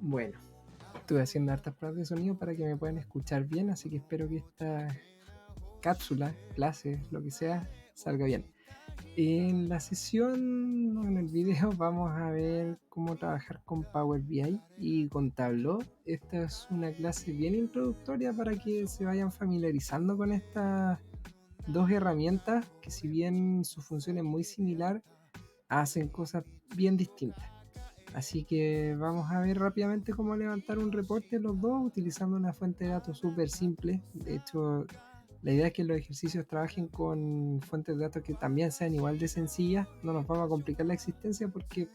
Bueno, estuve haciendo hartas pruebas de sonido para que me puedan escuchar bien, así que espero que esta cápsula, clase, lo que sea, salga bien. En la sesión, en el video, vamos a ver cómo trabajar con Power BI y con Tableau. Esta es una clase bien introductoria para que se vayan familiarizando con estas dos herramientas que, si bien su función es muy similar, hacen cosas bien distintas. Así que vamos a ver rápidamente cómo levantar un reporte los dos utilizando una fuente de datos súper simple. De hecho, la idea es que los ejercicios trabajen con fuentes de datos que también sean igual de sencillas. No nos vamos a complicar la existencia porque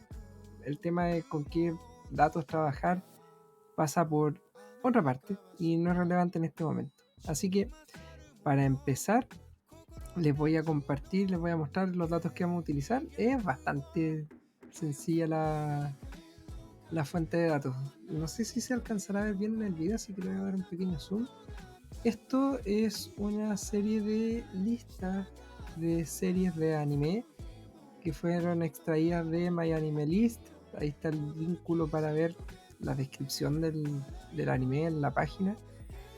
el tema de con qué datos trabajar pasa por otra parte y no es relevante en este momento. Así que para empezar les voy a compartir, les voy a mostrar los datos que vamos a utilizar. Es bastante sencilla la fuente de datos. No sé si se alcanzará a ver bien en el video, así que le voy a dar un pequeño zoom. Esto es una serie de listas de series de anime que fueron extraídas de MyAnimeList. Ahí está el vínculo para ver la descripción del anime en la página.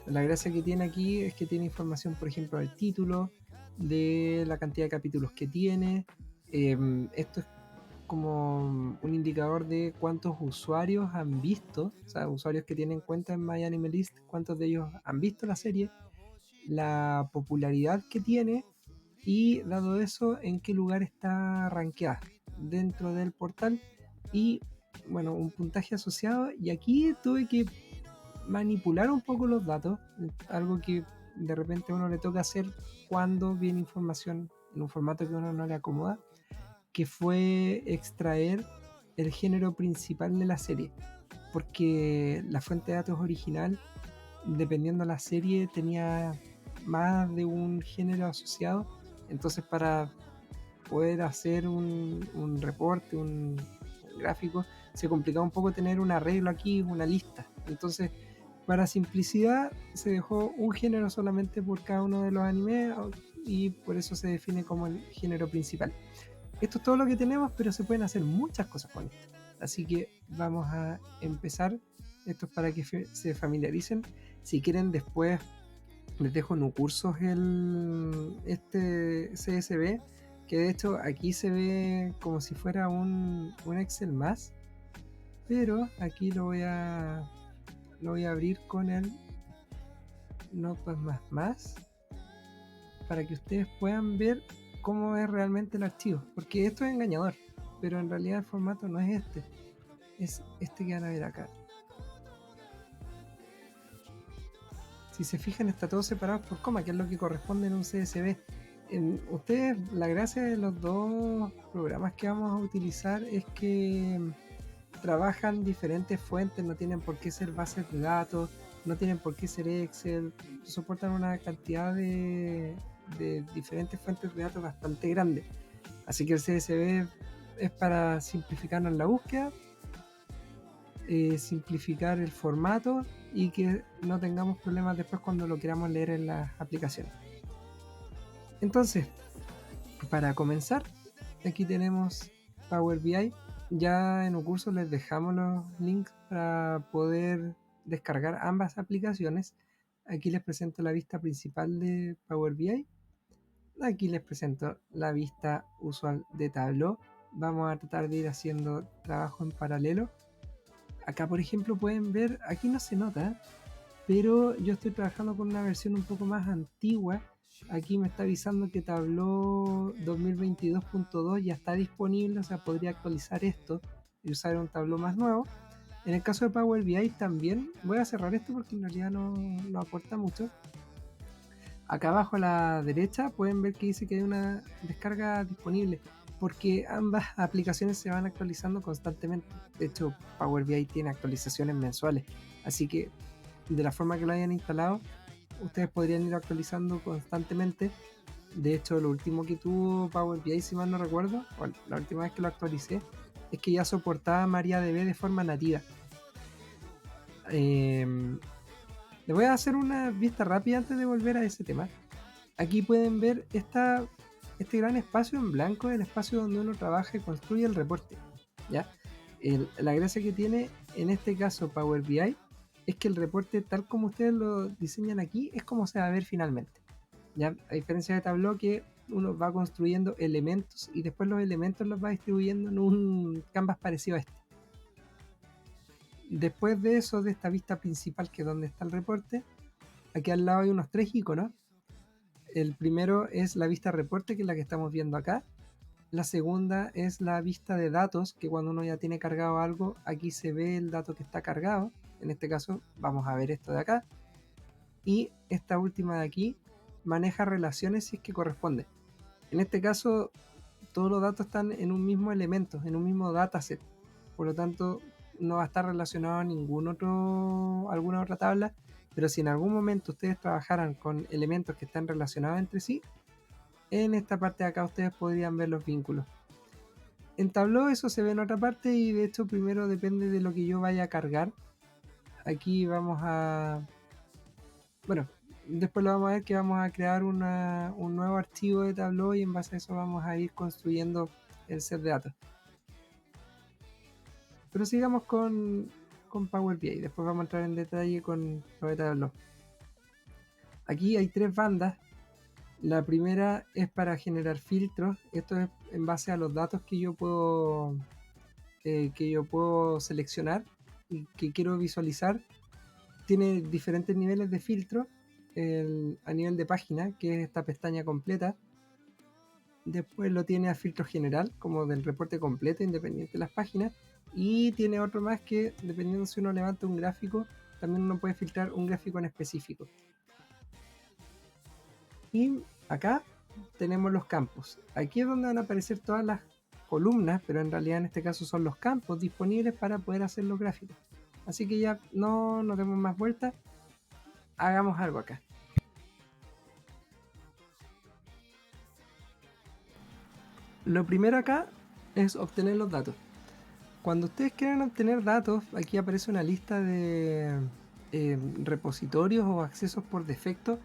La gracia que tiene aquí es que tiene información, por ejemplo, del título, de la cantidad de capítulos que tiene. Esto es como un indicador de cuántos usuarios han visto, o sea, usuarios que tienen cuenta en MyAnimeList, cuántos de ellos han visto la serie, la popularidad que tiene y, dado eso, en qué lugar está rankeada dentro del portal y, bueno, un puntaje asociado. Y aquí tuve que manipular un poco los datos, algo que de repente a uno le toca hacer cuando viene información en un formato que a uno no le acomoda, que fue extraer el género principal de la serie, porque la fuente de datos original, dependiendo de la serie, tenía más de un género asociado. Entonces, para poder hacer un reporte, un gráfico, se complicaba un poco tener un arreglo aquí, una lista. Entonces, para simplicidad, se dejó un género solamente por cada uno de los animes y por eso se define como el género principal. Esto es todo lo que tenemos, pero se pueden hacer muchas cosas con esto. Así que vamos a empezar. Esto es para que se familiaricen. Si quieren, después les dejo en cursos este CSV, que de hecho aquí se ve como si fuera un Excel más, pero aquí lo voy a abrir con el Notepad++, para que ustedes puedan ver cómo es realmente el archivo, porque esto es engañador, pero en realidad el formato no es este que van a ver acá. Si se fijan, está todo separado por coma, que es lo que corresponde en un CSV. Ustedes, la gracia de los dos programas que vamos a utilizar es que trabajan diferentes fuentes, no tienen por qué ser bases de datos, no tienen por qué ser Excel, soportan una cantidad de diferentes fuentes de datos bastante grande. Así que el CSV es para simplificarnos la búsqueda, simplificar el formato y que no tengamos problemas después cuando lo queramos leer en las aplicaciones. Entonces, para comenzar, aquí tenemos Power BI. Ya en un curso les dejamos los links para poder descargar ambas aplicaciones. Aquí les presento la vista principal de Power BI. Aquí les presento la vista usual de Tableau. Vamos a tratar de ir haciendo trabajo en paralelo. Acá, por ejemplo, pueden ver, aquí no se nota, pero yo estoy trabajando con una versión un poco más antigua. Aquí me está avisando que Tableau 2022.2 ya está disponible, o sea, podría actualizar esto y usar un Tableau más nuevo. En el caso de Power BI también, voy a cerrar esto porque en realidad no aporta mucho. Acá abajo a la derecha pueden ver que dice que hay una descarga disponible, porque ambas aplicaciones se van actualizando constantemente. De hecho, Power BI tiene actualizaciones mensuales, así que de la forma que lo hayan instalado, ustedes podrían ir actualizando constantemente. De hecho, lo último que tuvo Power BI, si mal no recuerdo, bueno, la última vez que lo actualicé, es que ya soportaba MariaDB de forma nativa. Les voy a hacer una vista rápida antes de volver a ese tema. Aquí pueden ver este gran espacio en blanco, el espacio donde uno trabaja y construye el reporte, ¿ya? La gracia que tiene en este caso Power BI es que el reporte, tal como ustedes lo diseñan aquí, es como se va a ver finalmente. ¿Ya? A diferencia de Tableau, que uno va construyendo elementos y después los elementos los va distribuyendo en un canvas parecido a este. Después de eso, de esta vista principal, que es donde está el reporte, aquí al lado hay unos 3 iconos. El primero es la vista reporte, que es la que estamos viendo acá. La segunda es la vista de datos, que cuando uno ya tiene cargado algo, aquí se ve el dato que está cargado. En este caso vamos a ver esto de acá. Y esta última de aquí maneja relaciones si es que corresponde. En este caso todos los datos están en un mismo elemento, en un mismo dataset. Por lo tanto, no va a estar relacionado a alguna otra tabla, pero si en algún momento ustedes trabajaran con elementos que están relacionados entre sí, en esta parte de acá ustedes podrían ver los vínculos. En Tableau eso se ve en otra parte y de hecho primero depende de lo que yo vaya a cargar. Aquí vamos a... Bueno, después lo vamos a ver que vamos a crear un nuevo archivo de Tableau y en base a eso vamos a ir construyendo el set de datos. Pero sigamos con Power BI. Después vamos a entrar en detalle con lo de Tableau. Aquí hay 3 bandas. La primera es para generar filtros. Esto es en base a los datos que yo puedo seleccionar y que quiero visualizar. Tiene diferentes niveles de filtro. A nivel de página, que es esta pestaña completa. Después lo tiene a filtro general, como del reporte completo, independiente de las páginas. Y tiene otro más que, dependiendo si uno levanta un gráfico, también uno puede filtrar un gráfico en específico. Y acá tenemos los campos. Aquí es donde van a aparecer todas las columnas, pero en realidad en este caso son los campos disponibles para poder hacer los gráficos. Así que ya no nos demos más vueltas, hagamos algo acá. Lo primero acá es obtener los datos. Cuando ustedes quieren obtener datos, aquí aparece una lista de repositorios o accesos por defecto.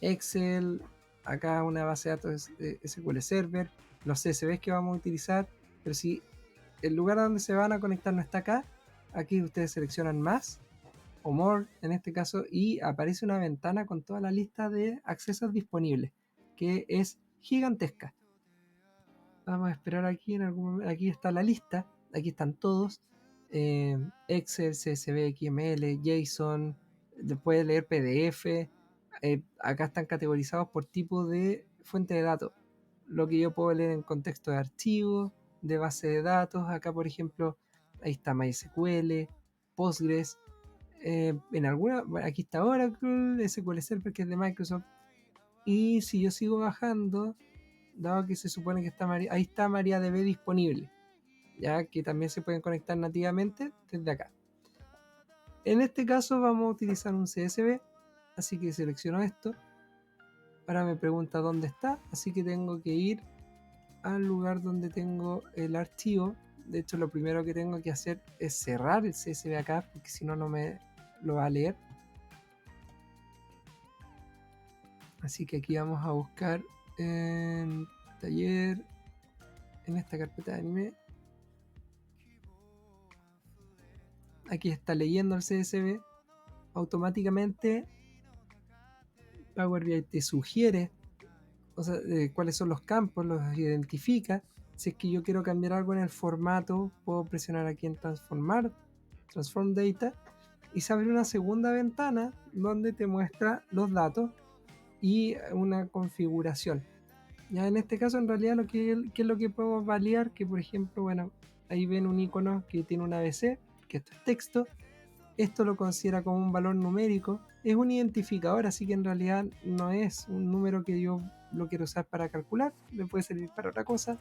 Excel, acá una base de datos SQL Server, los CSVs que vamos a utilizar. Pero si el lugar donde se van a conectar no está acá, aquí ustedes seleccionan más o more en este caso y aparece una ventana con toda la lista de accesos disponibles, que es gigantesca. Vamos a esperar aquí, aquí está la lista, aquí están todos, Excel, CSV, XML, JSON, puede leer PDF, acá están categorizados por tipo de fuente de datos, lo que yo puedo leer en contexto de archivo, de base de datos, acá por ejemplo, ahí está MySQL, Postgres, aquí está Oracle, SQL Server que es de Microsoft, y si yo sigo bajando, dado que se supone que está ahí está MariaDB disponible, ya que también se pueden conectar nativamente desde acá. En este caso vamos a utilizar un CSV, así que selecciono esto. Ahora me pregunta dónde está, así que tengo que ir al lugar donde tengo el archivo. De hecho, lo primero que tengo que hacer es cerrar el CSV acá, porque si no, no me lo va a leer. Así que aquí vamos a buscar en taller, en esta carpeta de anime. Aquí está leyendo el CSV. Automáticamente Power BI te sugiere, o sea, cuáles son los campos, los identifica. Si es que yo quiero cambiar algo en el formato, puedo presionar aquí en transformar, transform data, y se abre una segunda ventana donde te muestra los datos y una configuración. Ya en este caso, en realidad, ¿qué es lo que podemos validar? Que por ejemplo, bueno, ahí ven un icono que tiene un ABC, que esto es texto. Esto lo considera como un valor numérico. Es un identificador, así que en realidad no es un número que yo lo quiero usar para calcular, me puede servir para otra cosa.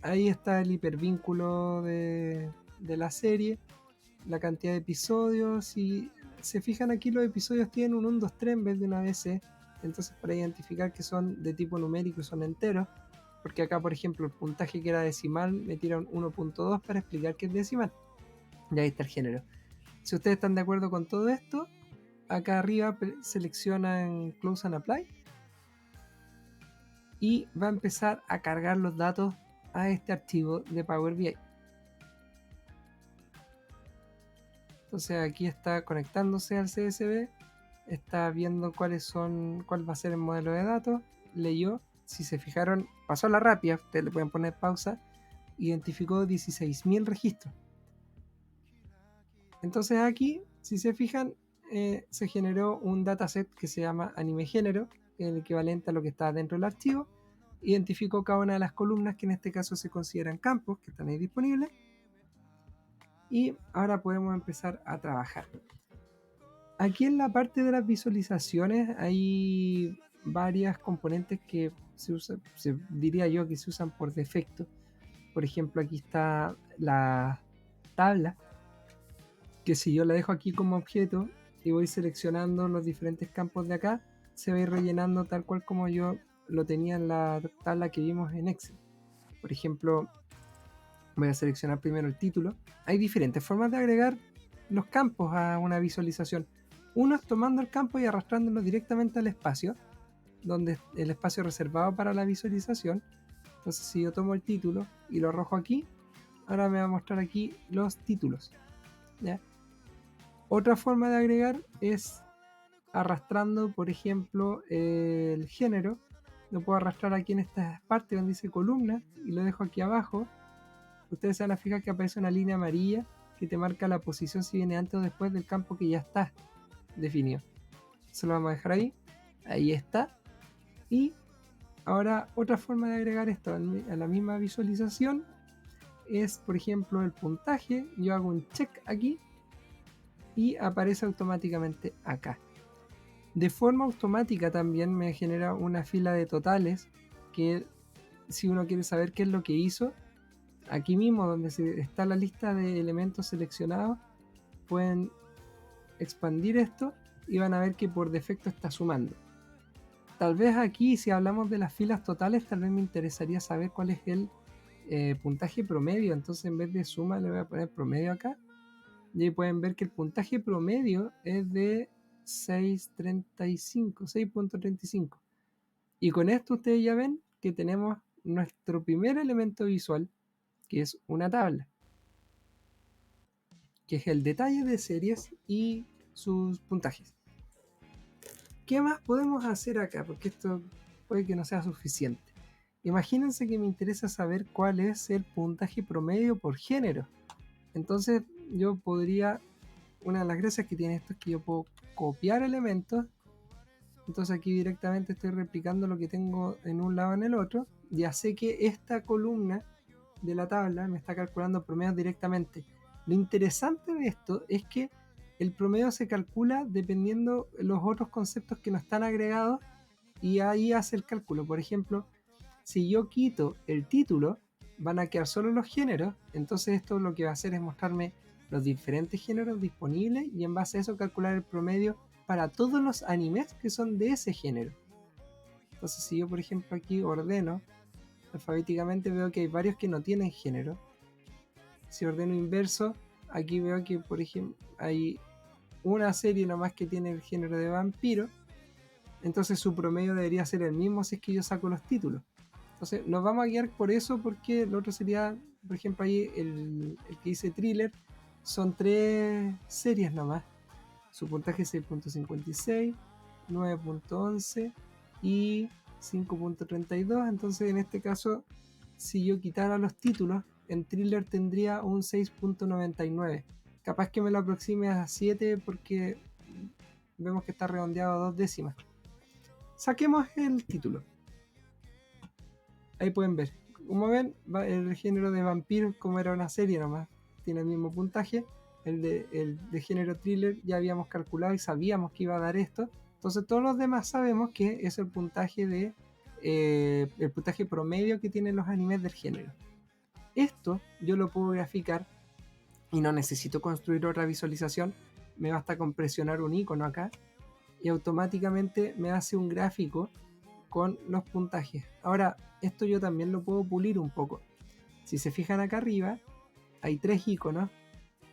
Ahí está el hipervínculo de la serie, la cantidad de episodios. Si se fijan aquí, los episodios tienen un 1, 2, 3 en vez de una ABC. Entonces, para identificar que son de tipo numérico y son enteros, porque acá, por ejemplo, el puntaje que era decimal me tira un 1.2 para explicar que es decimal. Y ahí está el género. Si ustedes están de acuerdo con todo esto, acá arriba seleccionan Close and Apply y va a empezar a cargar los datos a este archivo de Power BI. Entonces aquí está conectándose al CSV, está viendo cuál va a ser el modelo de datos, leyó, si se fijaron, pasó la rápida, ustedes le pueden poner pausa, identificó 16.000 registros. Entonces aquí, si se fijan, se generó un dataset que se llama anime género, el equivalente a lo que está dentro del archivo. Identificó cada una de las columnas, que en este caso se consideran campos, que están ahí disponibles. Y ahora podemos empezar a trabajar. Aquí en la parte de las visualizaciones hay varias componentes que diría yo que se usan por defecto. Por ejemplo, aquí está la tabla, que si yo la dejo aquí como objeto y voy seleccionando los diferentes campos de acá, se va a ir rellenando tal cual como yo lo tenía en la tabla que vimos en Excel. Por ejemplo, voy a seleccionar primero el título. Hay diferentes formas de agregar los campos a una visualización. Uno es tomando el campo y arrastrándolo directamente al espacio, donde el espacio reservado para la visualización. Entonces, si yo tomo el título y lo arrojo aquí, ahora me va a mostrar aquí los títulos, ¿ya? Otra forma de agregar es arrastrando, por ejemplo, el género. Lo puedo arrastrar aquí en esta parte donde dice columna y lo dejo aquí abajo. Ustedes se van a fijar que aparece una línea amarilla que te marca la posición si viene antes o después del campo que ya está definido. Se lo vamos a dejar ahí. Ahí está. Y ahora otra forma de agregar esto a la misma visualización es, por ejemplo, el puntaje. Yo hago un check aquí y aparece automáticamente acá. De forma automática también me genera una fila de totales que, si uno quiere saber qué es lo que hizo, aquí mismo donde está la lista de elementos seleccionados, pueden expandir esto y van a ver que por defecto está sumando. Tal vez aquí, si hablamos de las filas totales, tal vez me interesaría saber cuál es el puntaje promedio. Entonces, en vez de suma le voy a poner promedio acá, y ahí pueden ver que el puntaje promedio es de 6.35. Y con esto ustedes ya ven que tenemos nuestro primer elemento visual, que es una tabla, que es el detalle de series y sus puntajes. ¿Qué más podemos hacer acá? Porque esto puede que no sea suficiente. Imagínense que me interesa saber cuál es el puntaje promedio por género. Entonces yo podría, una de las gracias que tiene esto es que yo puedo copiar elementos. Entonces aquí directamente estoy replicando lo que tengo en un lado en el otro. Ya sé que esta columna de la tabla me está calculando promedios directamente. Lo interesante de esto es que el promedio se calcula dependiendo los otros conceptos que no están agregados, y ahí hace el cálculo. Por ejemplo, si yo quito el título, van a quedar solo los géneros. Entonces esto lo que va a hacer es mostrarme los diferentes géneros disponibles y en base a eso calcular el promedio para todos los animes que son de ese género. Entonces si yo, por ejemplo, aquí ordeno alfabéticamente, veo que hay varios que no tienen género. Si ordeno inverso, aquí veo que, por ejemplo, hay una serie nomás que tiene el género de vampiro. Entonces su promedio debería ser el mismo si es que yo saco los títulos. Entonces nos vamos a guiar por eso, porque el otro sería, por ejemplo, ahí el que dice thriller, son 3 series nomás. Su puntaje es 6.56, 9.11 y 5.32. Entonces en este caso, si yo quitara los títulos, en thriller tendría un 6.99. Capaz que me lo aproxime a 7 porque vemos que está redondeado a 2 décimas. Saquemos el título. Ahí pueden ver. Como ven, el género de vampiros, como era una serie nomás, tiene el mismo puntaje. El de género thriller ya habíamos calculado y sabíamos que iba a dar esto. Entonces todos los demás sabemos que es el puntaje el puntaje promedio que tienen los animes del género. Esto yo lo puedo graficar y no necesito construir otra visualización. Me basta con presionar un icono acá y automáticamente me hace un gráfico con los puntajes. Ahora, esto yo también lo puedo pulir un poco. Si se fijan acá arriba, hay 3 iconos.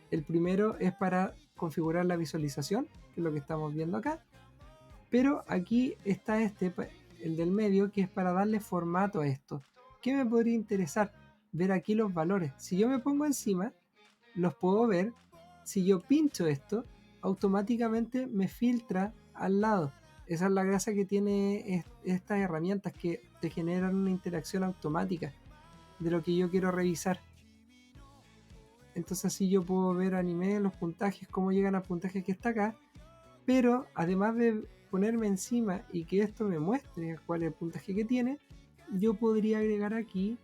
El primero es para configurar la visualización, que es lo que estamos viendo acá. Pero aquí está el del medio, que es para darle formato a esto. ¿Qué me podría interesar? Ver aquí los valores. Si yo me pongo encima, los puedo ver si yo pincho esto, automáticamente me filtra al lado. Esa es la gracia que tiene estas herramientas, que te generan una interacción automática de lo que yo quiero revisar. Entonces así yo puedo ver anime, los puntajes, cómo llegan al puntaje que está acá, pero además de ponerme encima y que esto me muestre cuál es el puntaje que tiene, yo podría agregar aquí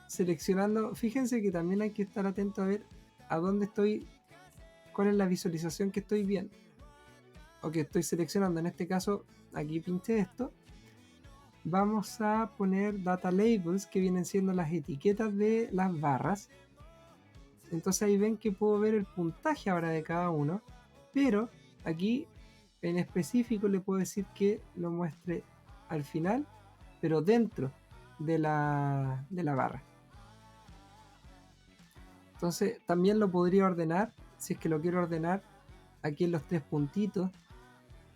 seleccionando. Fíjense que también hay que estar atento a ver a dónde estoy, cuál es la visualización que estoy viendo o que estoy seleccionando. En este caso, aquí pinché esto. Vamos a poner data labels, que vienen siendo las etiquetas de las barras. Entonces ahí ven que puedo ver el puntaje ahora de cada uno, pero aquí en específico le puedo decir que lo muestre al final, pero dentro de la barra. Entonces también lo podría ordenar, si es que lo quiero ordenar. Aquí en los tres puntitos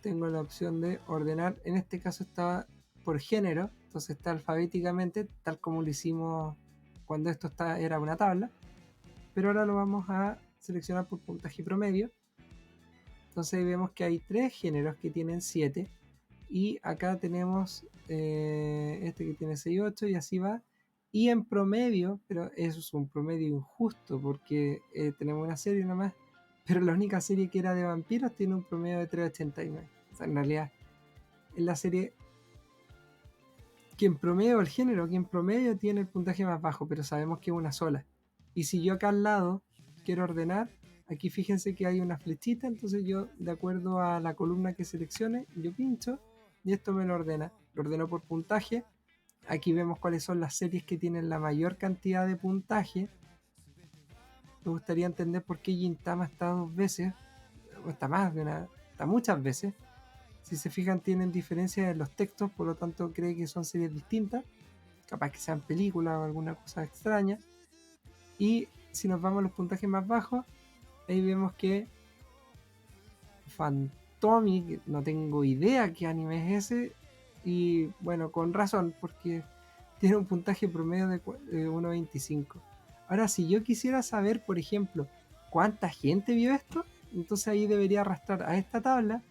tengo la opción de ordenar. En este caso está por género, entonces está alfabéticamente, tal como lo hicimos cuando esto era una tabla, pero ahora lo vamos a seleccionar por puntaje promedio. Entonces vemos que hay tres géneros que tienen 7, y acá tenemos este que tiene 6, 8, y así va. Y en promedio, pero eso es un promedio injusto porque tenemos una serie nomás, pero la única serie que era de vampiros tiene un promedio de 3,89. O sea, en realidad es la serie que en promedio, el género que en promedio tiene el puntaje más bajo, pero sabemos que es una sola. Y si yo acá al lado quiero ordenar, aquí fíjense que hay una flechita, entonces yo, de acuerdo a la columna que seleccione, yo pincho y esto me lo ordena. Lo ordeno por puntaje. Aquí vemos cuáles son las series que tienen la mayor cantidad de puntaje. Me gustaría entender por qué Gintama está 2 veces, o está más de una, está muchas veces. Si se fijan, tienen diferencias en los textos, por lo tanto cree que son series distintas, capaz que sean películas o alguna cosa extraña. Y si nos vamos a los puntajes más bajos, ahí vemos que Fantomi, no tengo idea qué anime es ese, y bueno, con razón, porque tiene un puntaje promedio de 1,25. Ahora, si yo quisiera saber, por ejemplo, cuánta gente vio esto, entonces ahí debería arrastrar a esta tabla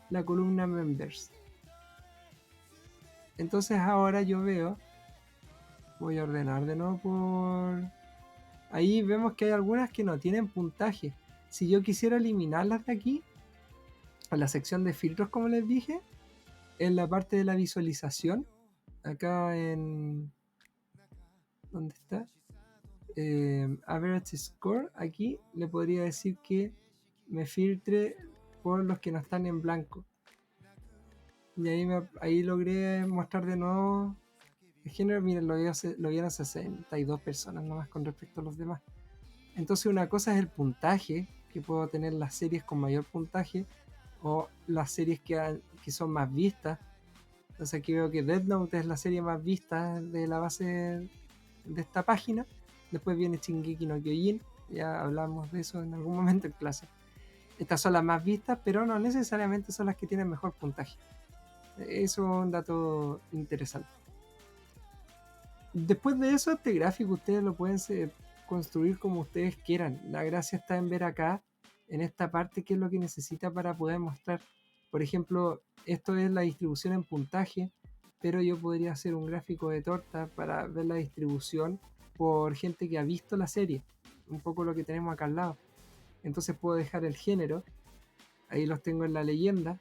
la columna Members. Entonces ahora yo veo, voy a ordenar de nuevo por... Ahí vemos que hay algunas que no tienen puntaje. Si yo quisiera eliminarlas de aquí, a la sección de filtros, como les dije, en la parte de la visualización, acá en... ¿Dónde está? Average Score, aquí le podría decir que me filtre por los que no están en blanco. Y ahí logré mostrar de nuevo el género. Miren, lo vieron 62 personas nomás con respecto a los demás. Entonces una cosa es el puntaje, que puedo tener las series con mayor puntaje o las series que son más vistas. Entonces aquí veo que Death Note es la serie más vista de la base de esta página. Después viene Shingeki no Kyojin, ya hablamos de eso en algún momento en clase. Estas son las más vistas, pero no necesariamente son las que tienen mejor puntaje. Eso es un dato interesante. Después de eso, este gráfico ustedes lo pueden construir como ustedes quieran. La gracia está en ver acá, en esta parte, qué es lo que necesita para poder mostrar. Por ejemplo, esto es la distribución en puntaje, pero yo podría hacer un gráfico de torta para ver la distribución por gente que ha visto la serie. Un poco lo que tenemos acá al lado. Entonces puedo dejar el género, ahí los tengo en la leyenda,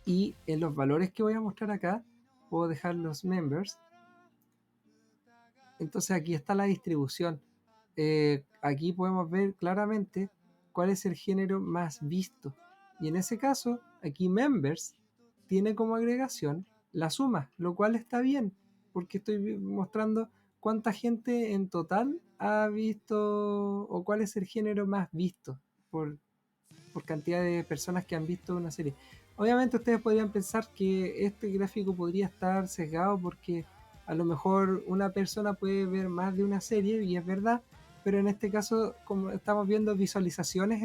y en los valores que voy a mostrar acá puedo dejar los members. Entonces aquí está la distribución. Aquí podemos ver claramente cuál es el género más visto. Y en ese caso, aquí members tiene como agregación la suma, lo cual está bien, porque estoy mostrando cuánta gente en total ha visto o cuál es el género más visto por cantidad de personas que han visto una serie. Obviamente ustedes podrían pensar que este gráfico podría estar sesgado porque a lo mejor una persona puede ver más de una serie, y es verdad, pero en este caso, como estamos viendo visualizaciones,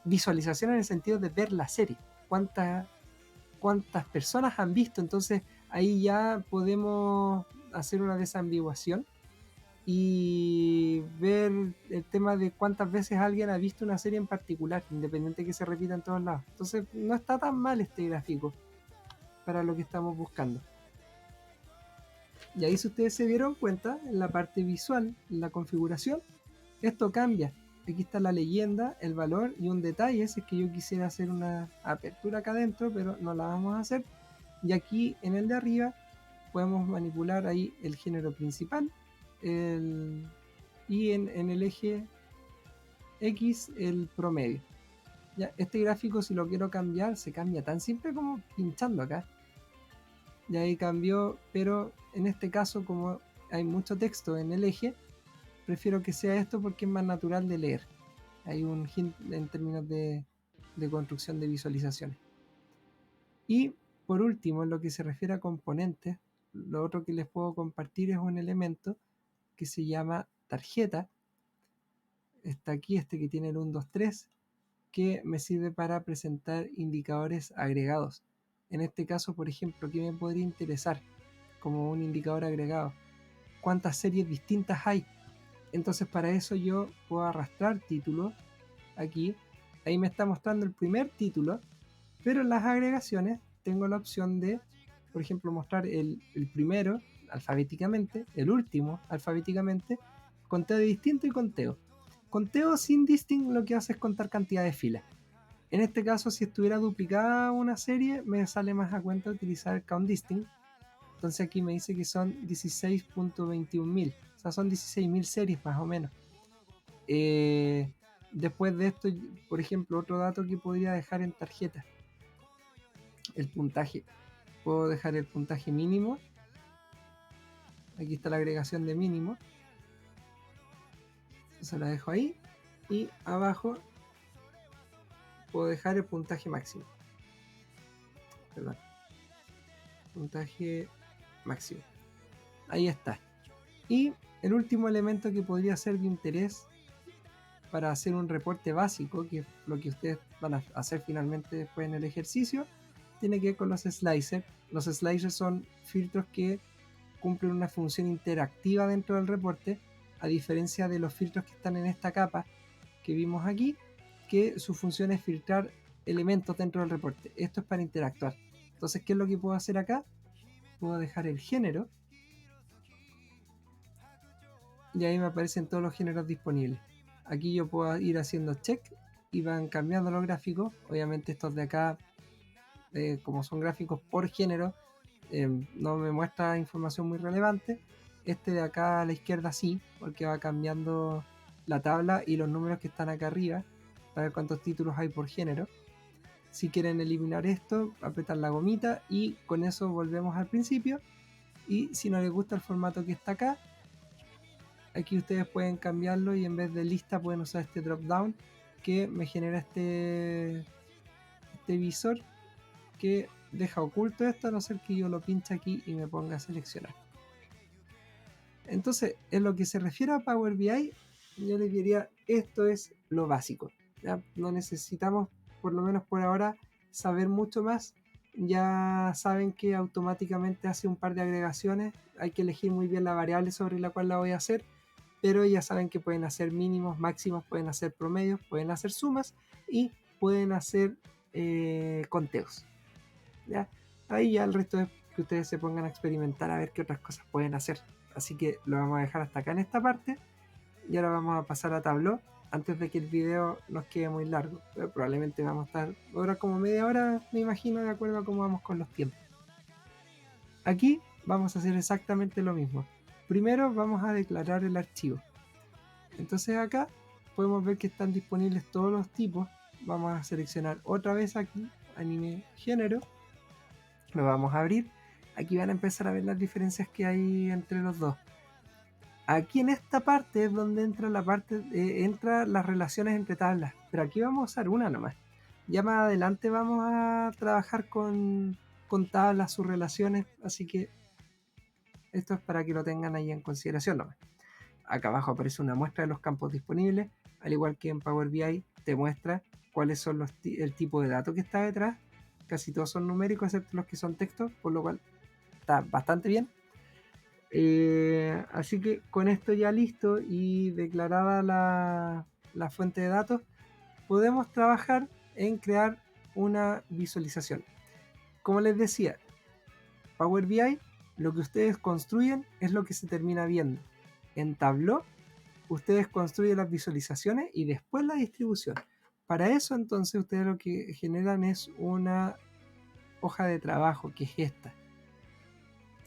visualizaciones en el sentido de ver la serie, cuántas personas han visto. Entonces ahí ya podemos hacer una desambiguación y ver el tema de cuántas veces alguien ha visto una serie en particular, independiente que se repita en todos lados. Entonces no está tan mal este gráfico para lo que estamos buscando. Y ahí, si ustedes se dieron cuenta, en la parte visual, en la configuración, esto cambia. Aquí está la leyenda, el valor y un detalle. Si es que yo quisiera hacer una apertura acá adentro, pero no la vamos a hacer. Y aquí en el de arriba podemos manipular ahí el género principal y en el eje X el promedio. Ya, este gráfico, si lo quiero cambiar, se cambia tan simple como pinchando acá. Y ahí cambió, pero en este caso, como hay mucho texto en el eje, prefiero que sea esto porque es más natural de leer. Hay un hint en términos de construcción de visualizaciones. Y por último, en lo que se refiere a componentes, lo otro que les puedo compartir es un elemento que se llama tarjeta. Está aquí, este que tiene el 1, 2, 3, que me sirve para presentar indicadores agregados. En este caso, por ejemplo, ¿qué me podría interesar como un indicador agregado? ¿Cuántas series distintas hay? Entonces, para eso yo puedo arrastrar títulos aquí. Ahí me está mostrando el primer título, pero en las agregaciones tengo la opción de, por ejemplo, mostrar el primero alfabéticamente, el último alfabéticamente, conteo de distinto y conteo. Conteo sin distinct lo que hace es contar cantidad de filas. En este caso, si estuviera duplicada una serie, me sale más a cuenta utilizar el count distinct. Entonces aquí me dice que son 16.21.000, o sea, son 16.000 series más o menos. Después de esto, por ejemplo, otro dato que podría dejar en tarjeta, el puntaje. Puedo dejar el puntaje mínimo. Aquí está la agregación de mínimo. Entonces la dejo ahí. Y abajo puedo dejar el puntaje máximo. Perdón. Puntaje máximo. Ahí está. Y el último elemento que podría ser de interés para hacer un reporte básico, que es lo que ustedes van a hacer finalmente después en el ejercicio, tiene que ver con los slicers. Los slicers son filtros que cumplen una función interactiva dentro del reporte, a diferencia de los filtros que están en esta capa que vimos aquí, que su función es filtrar elementos dentro del reporte. Esto es para interactuar. Entonces, ¿qué es lo que puedo hacer acá? Puedo dejar el género y ahí me aparecen todos los géneros disponibles. Aquí yo puedo ir haciendo check y van cambiando los gráficos. Obviamente estos de acá, como son gráficos por género, no me muestra información muy relevante. Este de acá a la izquierda sí, porque va cambiando la tabla y los números que están acá arriba para ver cuántos títulos hay por género. Si quieren eliminar esto, apretan la gomita y con eso volvemos al principio. Y si no les gusta el formato que está acá, aquí ustedes pueden cambiarlo y en vez de lista pueden usar este drop down que me genera este visor que deja oculto esto, a no ser que yo lo pinche aquí y me ponga a seleccionar. Entonces, en lo que se refiere a Power BI, yo les diría, esto es lo básico. ¿Ya? No necesitamos, por lo menos por ahora, saber mucho más. Ya saben que automáticamente hace un par de agregaciones. Hay que elegir muy bien la variable sobre la cual la voy a hacer. Pero ya saben que pueden hacer mínimos, máximos, pueden hacer promedios, pueden hacer sumas y pueden hacer conteos. ¿Ya? Ahí ya el resto es que ustedes se pongan a experimentar a ver qué otras cosas pueden hacer. Así que lo vamos a dejar hasta acá en esta parte y ahora vamos a pasar a Tableau antes de que el video nos quede muy largo. Pero probablemente vamos a estar ahora como media hora, me imagino, de acuerdo a cómo vamos con los tiempos. Aquí vamos a hacer exactamente lo mismo. Primero vamos a declarar el archivo. Entonces acá podemos ver que están disponibles todos los tipos. Vamos a seleccionar otra vez aquí anime género. Lo vamos a abrir. Aquí van a empezar a ver las diferencias que hay entre los dos. Aquí en esta parte es donde entra la parte entra las relaciones entre tablas, pero aquí vamos a usar una nomás. Ya más adelante vamos a trabajar con tablas, sus relaciones, así que esto es para que lo tengan ahí en consideración nomás. Acá abajo aparece una muestra de los campos disponibles, al igual que en Power BI te muestra cuáles son el tipo de datos que está detrás. Casi todos son numéricos excepto los que son textos, por lo cual está bastante bien. Así que con esto ya listo y declarada la fuente de datos, podemos trabajar en crear una visualización. Como les decía, Power BI, lo que ustedes construyen es lo que se termina viendo. En Tableau, ustedes construyen las visualizaciones y después la distribución. Para eso, entonces, ustedes lo que generan es una hoja de trabajo, que es esta.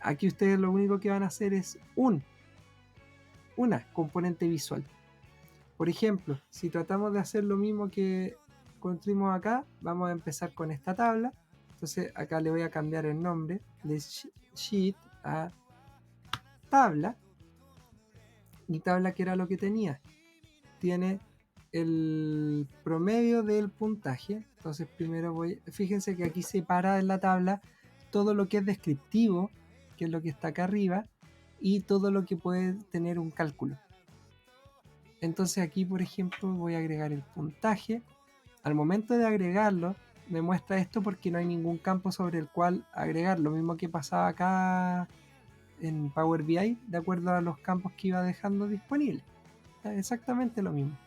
Aquí ustedes lo único que van a hacer es una componente visual. Por ejemplo, si tratamos de hacer lo mismo que construimos acá, vamos a empezar con esta tabla. Entonces acá le voy a cambiar el nombre de sheet a tabla. Y tabla, que era lo que tenía, tiene el promedio del puntaje. Entonces primero fíjense que aquí separa en la tabla todo lo que es descriptivo, que es lo que está acá arriba, y todo lo que puede tener un cálculo. Entonces aquí, por ejemplo, voy a agregar el puntaje. Al momento de agregarlo, me muestra esto porque no hay ningún campo sobre el cual agregar. Lo mismo que pasaba acá en Power BI, de acuerdo a los campos que iba dejando disponibles. Exactamente lo mismo.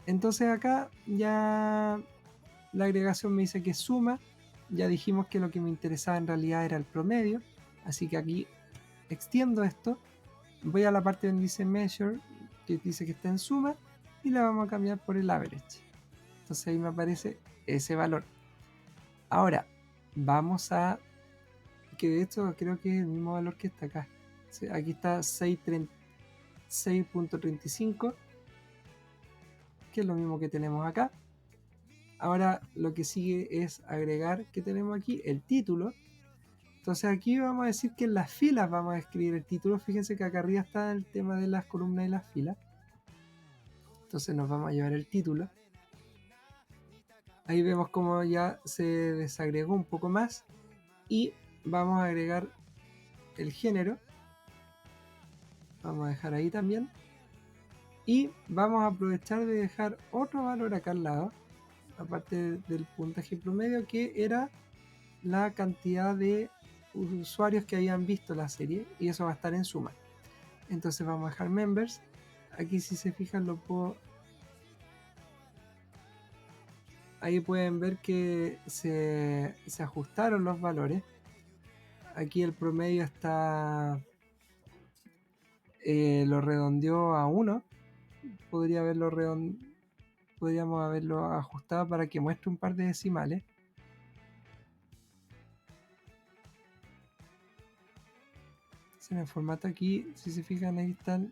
Entonces acá ya la agregación me dice que suma. Ya dijimos que lo que me interesaba en realidad era el promedio. Así que aquí extiendo esto. Voy a la parte donde dice measure, que dice que está en suma, y la vamos a cambiar por el average. Entonces ahí me aparece ese valor. Ahora, vamos a... que de hecho creo que es el mismo valor que está acá. Aquí está 6.35, que es lo mismo que tenemos acá. Ahora lo que sigue es agregar, que tenemos aquí, el título. Entonces aquí vamos a decir que en las filas vamos a escribir el título. Fíjense que acá arriba está el tema de las columnas y las filas. Entonces nos vamos a llevar el título. Ahí vemos como ya se desagregó un poco más. Y vamos a agregar el género. Vamos a dejar ahí también. Y vamos a aprovechar de dejar otro valor acá al lado, aparte del puntaje promedio, que era la cantidad de usuarios que hayan visto la serie, y eso va a estar en suma. Entonces vamos a dejar members. Aquí, si se fijan, lo puedo... Ahí pueden ver que se ajustaron los valores. Aquí el promedio está... lo redondeó a 1. Podríamos haberlo ajustado para que muestre un par de decimales. En el formato aquí, si se fijan, ahí están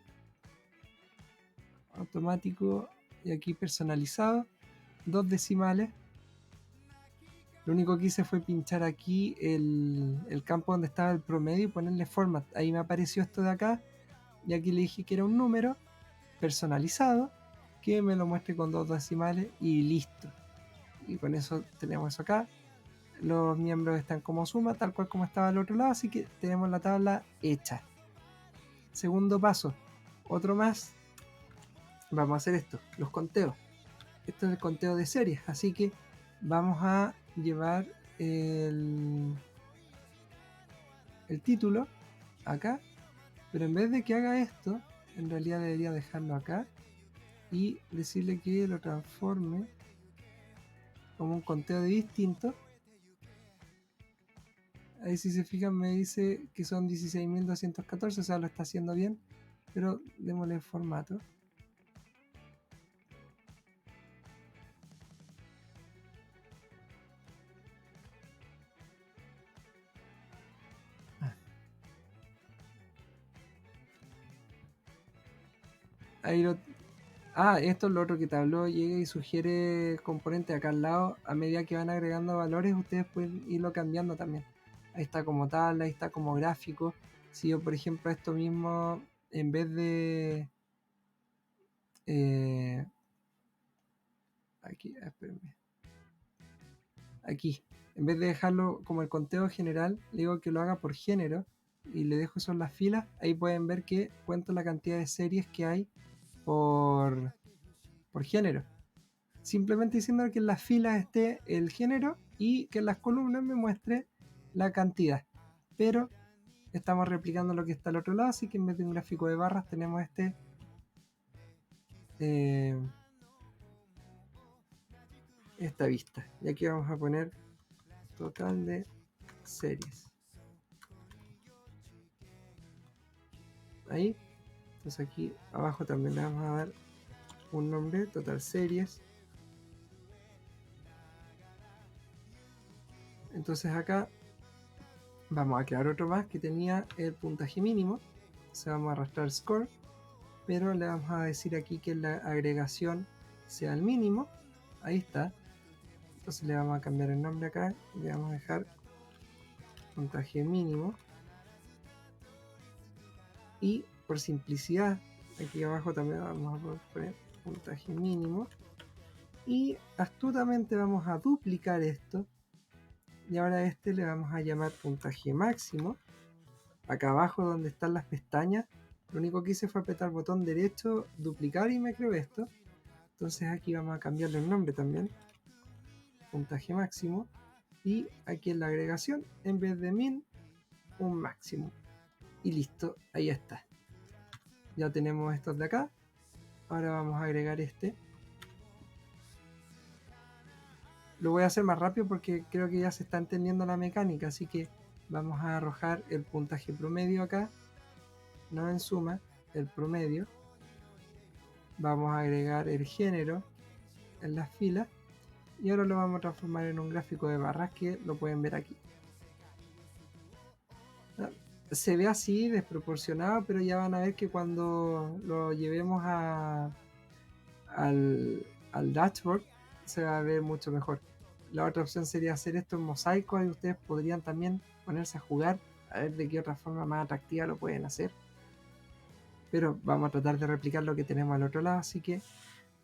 automático y aquí personalizado, 2 decimales. Lo único que hice fue pinchar aquí el campo donde estaba el promedio y ponerle format. Ahí me apareció esto de acá, y aquí le dije que era un número personalizado que me lo muestre con 2 decimales y listo. Y con eso tenemos eso acá. Los miembros están como suma, tal cual como estaba al otro lado, así que tenemos la tabla hecha. Segundo paso, otro más. Vamos a hacer esto, los conteos. Esto es el conteo de series, así que vamos a llevar el título acá, pero en vez de que haga esto, en realidad debería dejarlo acá y decirle que lo transforme como un conteo de distinto. Ahí, si se fijan, me dice que son 16.214, o sea, lo está haciendo bien, pero démosle formato. Ahí lo... esto es lo otro que te habló. Llega y sugiere componentes acá al lado. A medida que van agregando valores, ustedes pueden irlo cambiando también. Ahí está como tabla, ahí está como gráfico. Si yo, por ejemplo, esto mismo, en vez de... aquí, espérenme. Aquí, en vez de dejarlo como el conteo general, le digo que lo haga por género y le dejo eso en las filas. Ahí pueden ver que cuento la cantidad de series que hay por género. Simplemente diciendo que en las filas esté el género y que en las columnas me muestre la cantidad. Pero estamos replicando lo que está al otro lado, así que en vez de un gráfico de barras tenemos esta vista. Y aquí vamos a poner total de series. Ahí. Entonces aquí abajo también le vamos a dar un nombre, total series. Entonces acá vamos a crear otro más que tenía el puntaje mínimo. Entonces vamos a arrastrar score, pero le vamos a decir aquí que la agregación sea el mínimo. Ahí está. Entonces le vamos a cambiar el nombre acá y le vamos a dejar puntaje mínimo. Y por simplicidad, aquí abajo también vamos a poner puntaje mínimo. Y astutamente vamos a duplicar esto. Y ahora a este le vamos a llamar puntaje máximo. Acá abajo donde están las pestañas, lo único que hice fue apretar botón derecho, duplicar y me creó esto. Entonces aquí vamos a cambiarle el nombre también. Puntaje máximo. Y aquí en la agregación, en vez de min, un máximo. Y listo, ahí está. Ya tenemos estos de acá. Ahora vamos a agregar este. Lo voy a hacer más rápido porque creo que ya se está entendiendo la mecánica, así que vamos a arrojar el puntaje promedio acá, no en suma, el promedio. Vamos a agregar el género en las filas y ahora lo vamos a transformar en un gráfico de barras que lo pueden ver aquí. Se ve así desproporcionado, pero ya van a ver que cuando lo llevemos al dashboard se va a ver mucho mejor. La otra opción sería hacer esto en mosaico y ustedes podrían también ponerse a jugar a ver de qué otra forma más atractiva lo pueden hacer. Pero vamos a tratar de replicar lo que tenemos al otro lado, así que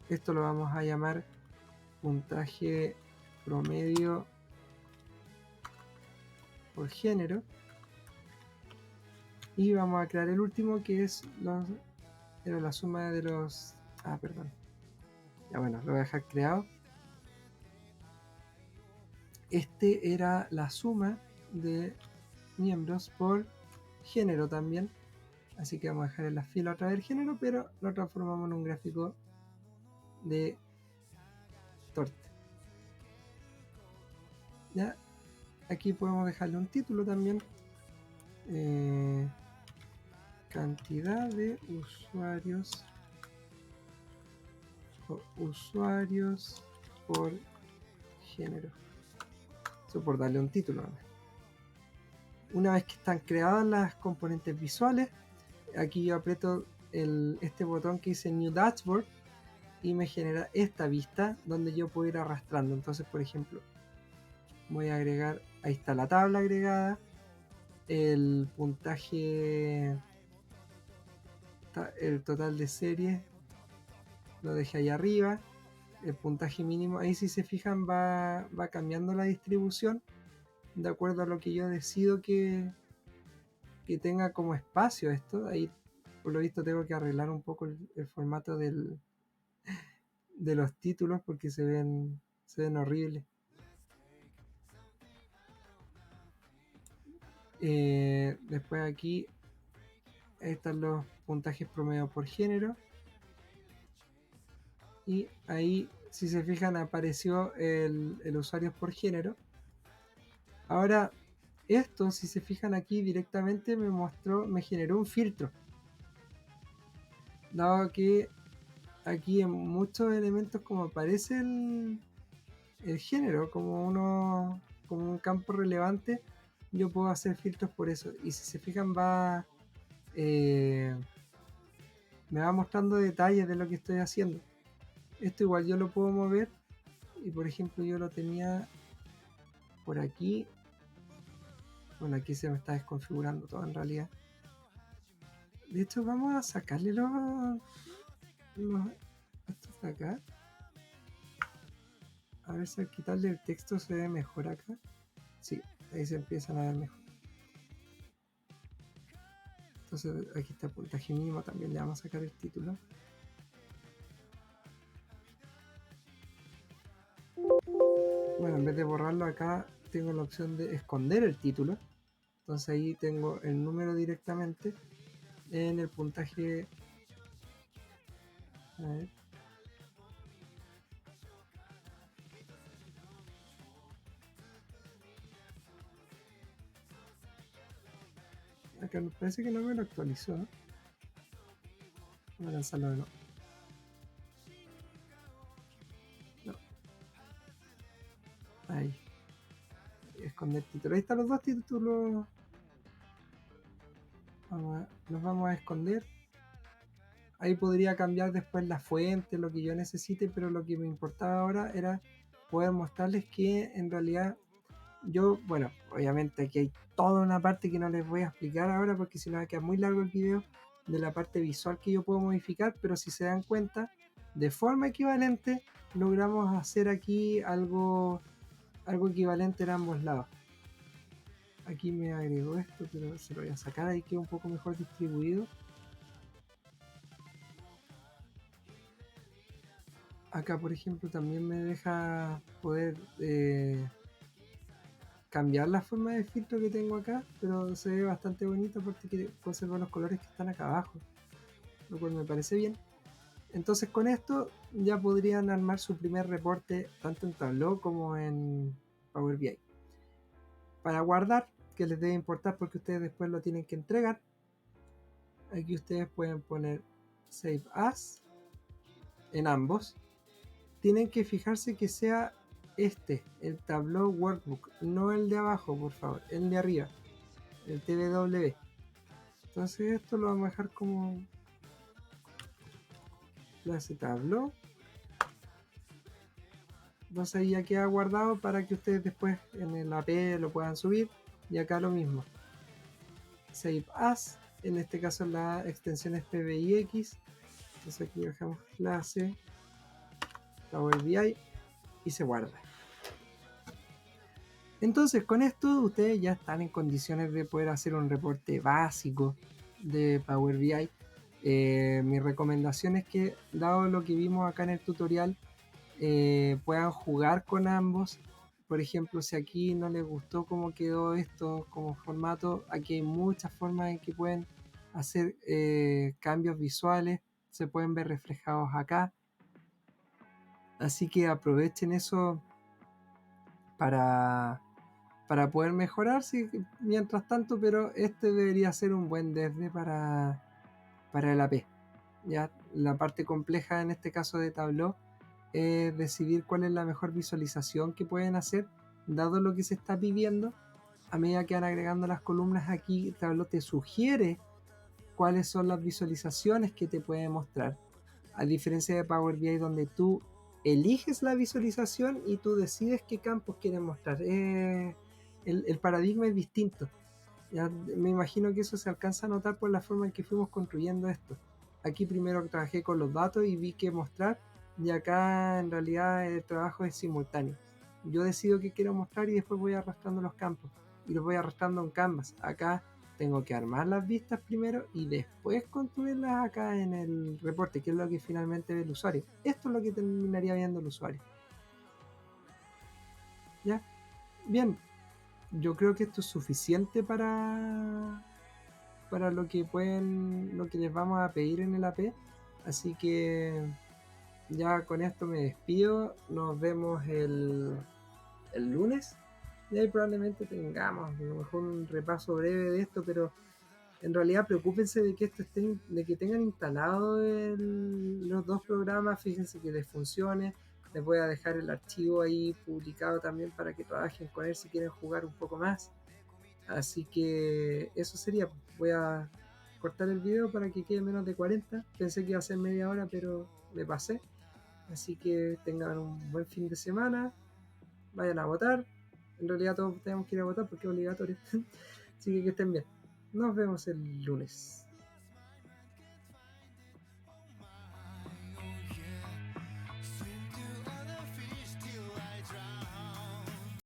esto lo vamos a llamar puntaje promedio por género. Y vamos a crear el último que es la suma de los... perdón. Ya bueno, lo voy a dejar creado. Este era la suma de miembros por género también. Así que vamos a dejar en la fila otra vez el género, pero lo transformamos en un gráfico de torta. Ya, aquí podemos dejarle un título también. Cantidad de usuarios por género. Eso por darle un título. Una vez que están creadas las componentes visuales, aquí yo aprieto este botón que dice New Dashboard y me genera esta vista donde yo puedo ir arrastrando. Entonces, por ejemplo, voy a agregar, ahí está la tabla agregada, el puntaje, el total de series lo dejé ahí arriba, el puntaje mínimo, ahí si se fijan va cambiando la distribución de acuerdo a lo que yo decido que tenga como espacio esto. Ahí por lo visto tengo que arreglar un poco el formato de los títulos porque se ven horribles. Después aquí están los puntajes promedio por género y ahí si se fijan apareció el usuario por género. Ahora esto, si se fijan aquí directamente me generó un filtro, dado que aquí en muchos elementos como aparece el género como un campo relevante, yo puedo hacer filtros por eso. Y si se fijan me va mostrando detalles de lo que estoy haciendo. Esto igual yo lo puedo mover y por ejemplo yo lo tenía por aquí. Bueno, aquí se me está desconfigurando todo en realidad. De hecho vamos a sacarle estos de acá. A ver si al quitarle el texto se ve mejor acá. Sí, ahí se empiezan a ver mejor. Entonces aquí está el puntaje mínimo, también le vamos a sacar el título. Bueno, en vez de borrarlo acá tengo la opción de esconder el título. Entonces ahí tengo el número directamente en el puntaje. A ver. Acá me parece que no me lo actualizó. Voy a lanzarlo de nuevo. No. Ahí. Esconder títulos. Ahí están los dos títulos. Los vamos a esconder. Ahí podría cambiar después la fuente, lo que yo necesite, pero lo que me importaba ahora era poder mostrarles que en realidad yo, bueno, obviamente aquí hay toda una parte que no les voy a explicar ahora porque si no va a quedar muy largo el video de la parte visual que yo puedo modificar, pero si se dan cuenta, de forma equivalente logramos hacer aquí algo equivalente en ambos lados. Aquí me agregó esto, pero se lo voy a sacar, ahí queda un poco mejor distribuido. Acá, por ejemplo, también me deja poder cambiar la forma de filtro que tengo acá, pero se ve bastante bonito porque conserva los colores que están acá abajo, lo cual me parece bien. Entonces con esto ya podrían armar su primer reporte tanto en Tableau como en Power BI. Para guardar, que les debe importar porque ustedes después lo tienen que entregar, aquí ustedes pueden poner Save As en ambos. Tienen que fijarse que sea el Tableau Workbook, no el de abajo, por favor, el de arriba, el TBW. Entonces esto lo vamos a dejar como clase Tableau. Entonces ahí ya queda guardado para que ustedes después en el AP lo puedan subir. Y acá lo mismo. Save As. En este caso la extensión es PBIX. Entonces aquí dejamos clase Power BI y se guarda. Entonces con esto ustedes ya están en condiciones de poder hacer un reporte básico de Power BI. Mi recomendación es que, dado lo que vimos acá en el tutorial, puedan jugar con ambos. Por ejemplo, si aquí no les gustó cómo quedó esto como formato, aquí hay muchas formas en que pueden hacer cambios visuales, se pueden ver reflejados acá. Así que aprovechen eso para poder mejorar mientras tanto, pero este debería ser un buen desde para el AP. ¿Ya? La parte compleja en este caso de Tableau es decidir cuál es la mejor visualización que pueden hacer, dado lo que se está pidiendo. A medida que van agregando las columnas aquí, Tableau te sugiere cuáles son las visualizaciones que te puede mostrar, a diferencia de Power BI donde tú eliges la visualización y tú decides qué campos quieres mostrar. El paradigma es distinto. Ya me imagino que eso se alcanza a notar por la forma en que fuimos construyendo esto. Aquí primero trabajé con los datos y vi qué mostrar, y acá en realidad el trabajo es simultáneo. Yo decido qué quiero mostrar y después voy arrastrando los campos y los voy arrastrando en Canvas. Acá tengo que armar las vistas primero y después construirlas acá en el reporte, que es lo que finalmente ve el usuario. Esto es lo que terminaría viendo el usuario. ¿Ya? Bien, yo creo que esto es suficiente para lo que les vamos a pedir en el AP. Así que ya con esto me despido. Nos vemos el lunes. Y ahí probablemente tengamos a lo mejor un repaso breve de esto, pero en realidad preocúpense de que de que tengan instalado los dos programas. Fíjense que les funcione. Les voy a dejar el archivo ahí publicado también para que trabajen con él si quieren jugar un poco más. Así que eso sería. Voy a cortar el video para que quede menos de 40. Pensé que iba a ser media hora, pero me pasé. Así que tengan un buen fin de semana. Vayan a votar. En realidad todos tenemos que ir a votar porque es obligatorio. Así que estén bien. Nos vemos el lunes.